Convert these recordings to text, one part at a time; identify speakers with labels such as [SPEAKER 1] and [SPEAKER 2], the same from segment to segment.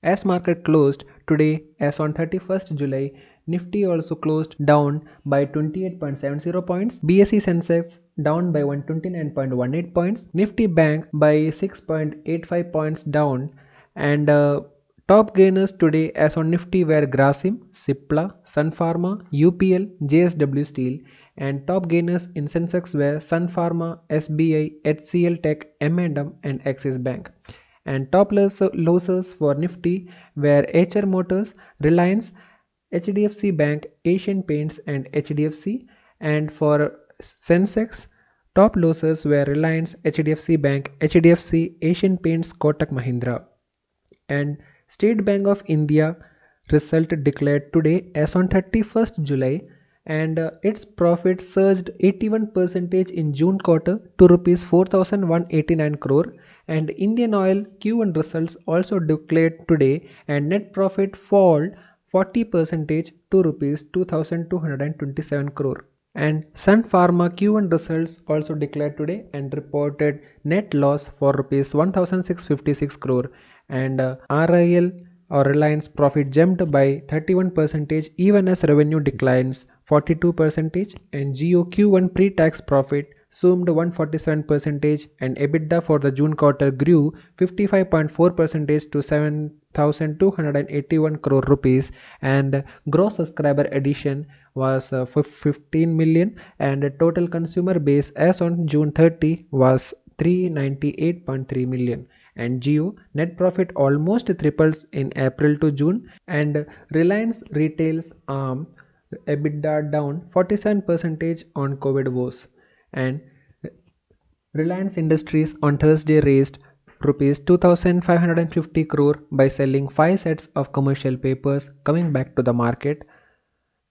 [SPEAKER 1] As market closed today, as on 31st July, Nifty also closed down by 28.70 points, BSE Sensex down by 129.18 points, Nifty Bank by 6.85 points down, and top gainers today as on Nifty were Grasim, Cipla, Sun Pharma, UPL, JSW Steel, and top gainers in Sensex were Sun Pharma, SBI, HCL Tech, M&M, and Axis Bank. And top losers for Nifty were HR Motors, Reliance, HDFC Bank, Asian Paints, and HDFC. And for Sensex, top losers were Reliance, HDFC Bank, HDFC, Asian Paints, Kotak Mahindra. And State Bank of India result declared today as on 31st July, and its profit surged 81% in June quarter to rupees 4189 crore. And Indian Oil Q1 results also declared today, and net profit fall 40% to rupees 2227 crore. And Sun Pharma Q1 results also declared today and reported net loss for rupees 1656 crore. And RIL or Reliance profit jumped by 31% even as revenue declines 42%, and Jio Q1 pre-tax profit zoomed 147%, and EBITDA for the June quarter grew 55.4% to 7,281 crore rupees, and gross subscriber addition was 15 million, and the total consumer base as on June 30 was 398.3 million. And Jio net profit almost triples in April to June, and Reliance Retail's arm EBITDA down 47% on COVID woes. And Reliance Industries on Thursday raised rupees 2550 crore by selling 5 sets of commercial papers coming back to the market.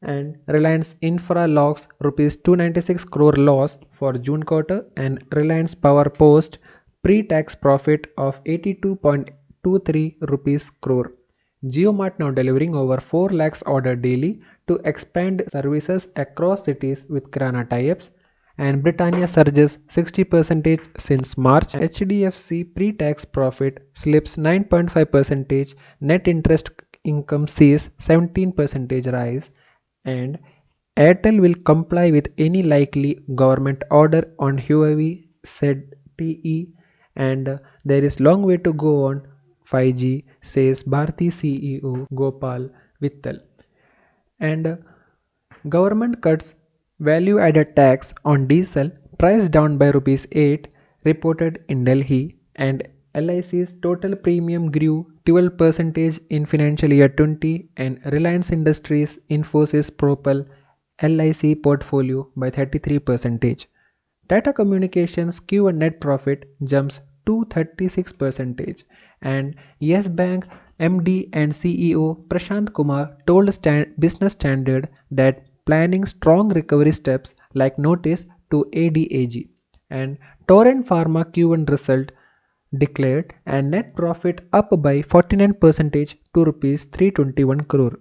[SPEAKER 1] And Reliance Infra logs rupees 296 crore loss for June quarter, and Reliance Power post pre-tax profit of 82.23 rupees crore. JioMart now delivering over 4 lakhs order daily to expand services across cities with Kirana tie-ups. And Britannia surges 60% since March. HDFC pre-tax profit slips 9.5%, net interest income sees 17% rise, and Airtel will comply with any likely government order on Huawei, said TE, and there is long way to go on 5G, says Bharti CEO Gopal Vittal. And government cuts value added tax on diesel, price down by rupees 8, reported in Delhi, and LIC's total premium grew 12% in financial year 20, and Reliance Industries Infosys propel LIC portfolio by 33%. Tata Communications Q1 net profit jumps to 36%, and Yes Bank MD and CEO Prashant Kumar told Business Standard that planning strong recovery steps like notice to ADAG. And Torrent Pharma Q1 result declared, and net profit up by 49% to rupees 321 crore.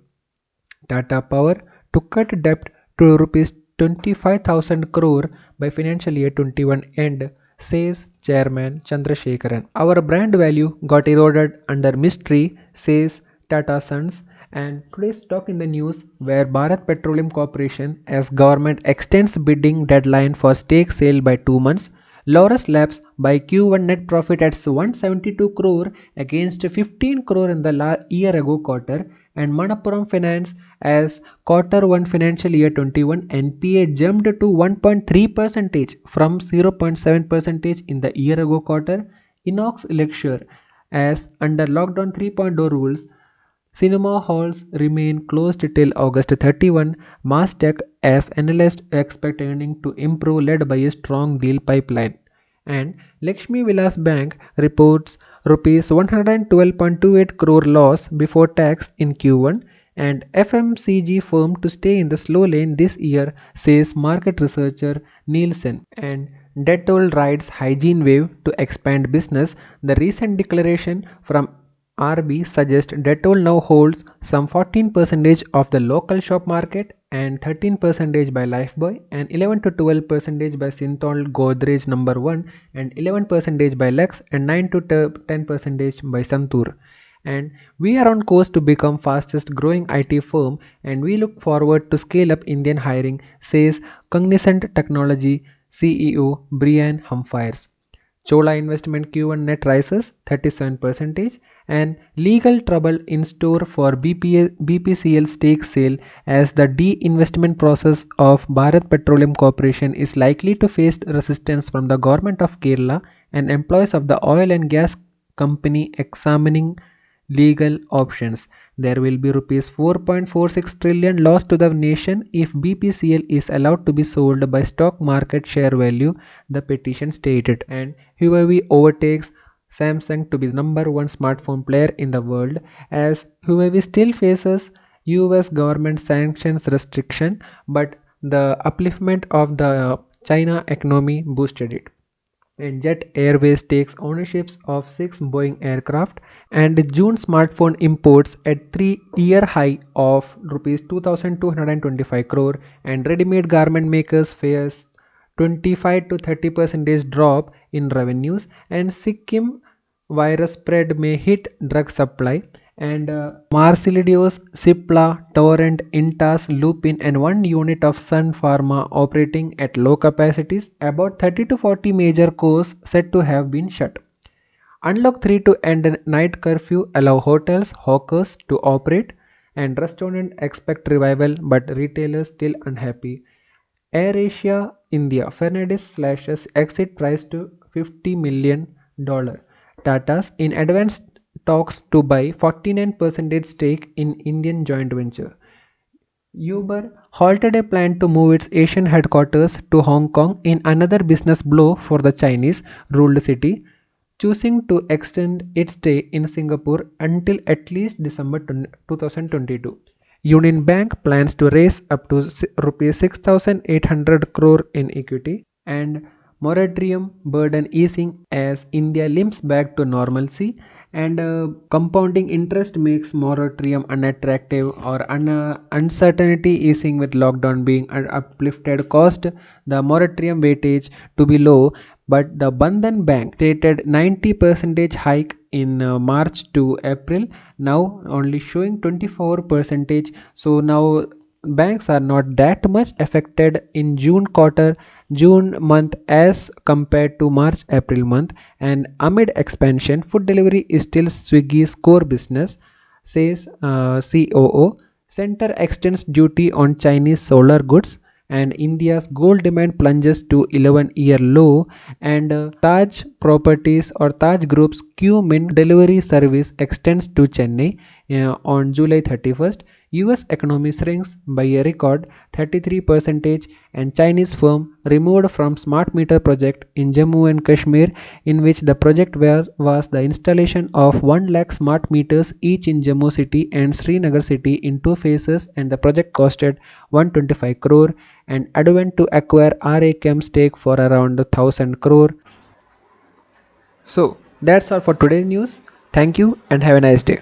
[SPEAKER 1] Tata Power to cut debt to rupees 25,000 crore by financial year 21 end, says Chairman Chandrasekaran. Our brand value got eroded under mystery, says Tata Sons. And today's stock in the news where Bharat Petroleum Corporation as government extends bidding deadline for stake sale by 2 months. Laurus Labs by Q1 net profit at 172 crore against 15 crore in the year ago quarter. And Manappuram Finance as quarter 1 financial year 21 NPA jumped to 1.3% from 0.7% in the year ago quarter. Inox Lecture as under lockdown 3.0 rules, cinema halls remain closed till August 31. Mastek as analysts expect earning to improve led by a strong deal pipeline. And Lakshmi Vilas Bank reports rupees 112.28 crore loss before tax in Q1, and FMCG firm to stay in the slow lane this year, says market researcher Nielsen. And Dettol rides hygiene wave to expand business. The recent declaration from RB suggests Dettol now holds some 14% of the local shop market, and 13% by Lifebuoy, and 11 to 12% by Synthol Godrej No. 1, and 11% by Lux, and 9 to 10% by Santur. and we are on course to become fastest growing IT firm, and we look forward to scale up Indian hiring, says Cognizant Technology CEO Brian Humphries. Chola investment Q1 net rises 37%, and legal trouble in store for BPCL stake sale as the de-investment process of Bharat Petroleum Corporation is likely to face resistance from the government of Kerala and employees of the oil and gas company examining legal options. There will be rupees 4.46 trillion lost to the nation if BPCL is allowed to be sold by stock market share value, the petition stated. And Huawei overtakes Samsung to be number one smartphone player in the world as Huawei still faces US government sanctions restriction, but the upliftment of the China economy boosted it. And Jet Airways takes ownerships of 6 Boeing aircraft, and June smartphone imports at 3-year high of rupees 2225 crore, and ready-made garment makers face 25 to 30% drop in revenues, and Sikkim virus spread may hit drug supply, and Marsilidios, Cipla, Torrent, Intas, Lupin and one unit of Sun Pharma operating at low capacities, about 30 to 40 major cores said to have been shut. Unlock 3 to end night curfew, allow hotels, hawkers to operate, and restaurants expect revival but retailers still unhappy. AirAsia India Fernandez slashes exit price to $50 million. Tata's in advanced talks to buy 49% stake in Indian joint venture. Uber halted a plan to move its Asian headquarters to Hong Kong in another business blow for the Chinese ruled city, choosing to extend its stay in Singapore until at least December 2022. Union Bank plans to raise up to rupees 6,800 crore in equity, and moratorium burden easing as India limps back to normalcy, and compounding interest makes moratorium unattractive, or uncertainty easing with lockdown being uplifted caused the moratorium weightage to be low, but the Bandhan Bank stated 90% hike in March to April, now only showing 24%. So now banks are not that much affected in June month as compared to March April month. And amid expansion, food delivery is still Swiggy's core business, says COO. Center extends duty on Chinese solar goods, and India's gold demand plunges to 11-year low, and Taj Properties or Taj Group's Q-Min delivery service extends to Chennai on July 31st. US economy shrinks by a record 33%, and Chinese firm removed from smart meter project in Jammu and Kashmir, in which the project was the installation of 1 lakh smart meters each in Jammu city and Srinagar city in 2 phases, and the project costed 125 crore, and Advent to acquire RAChem stake for around 1000 crore. So that's all for today's news. Thank you and have a nice day.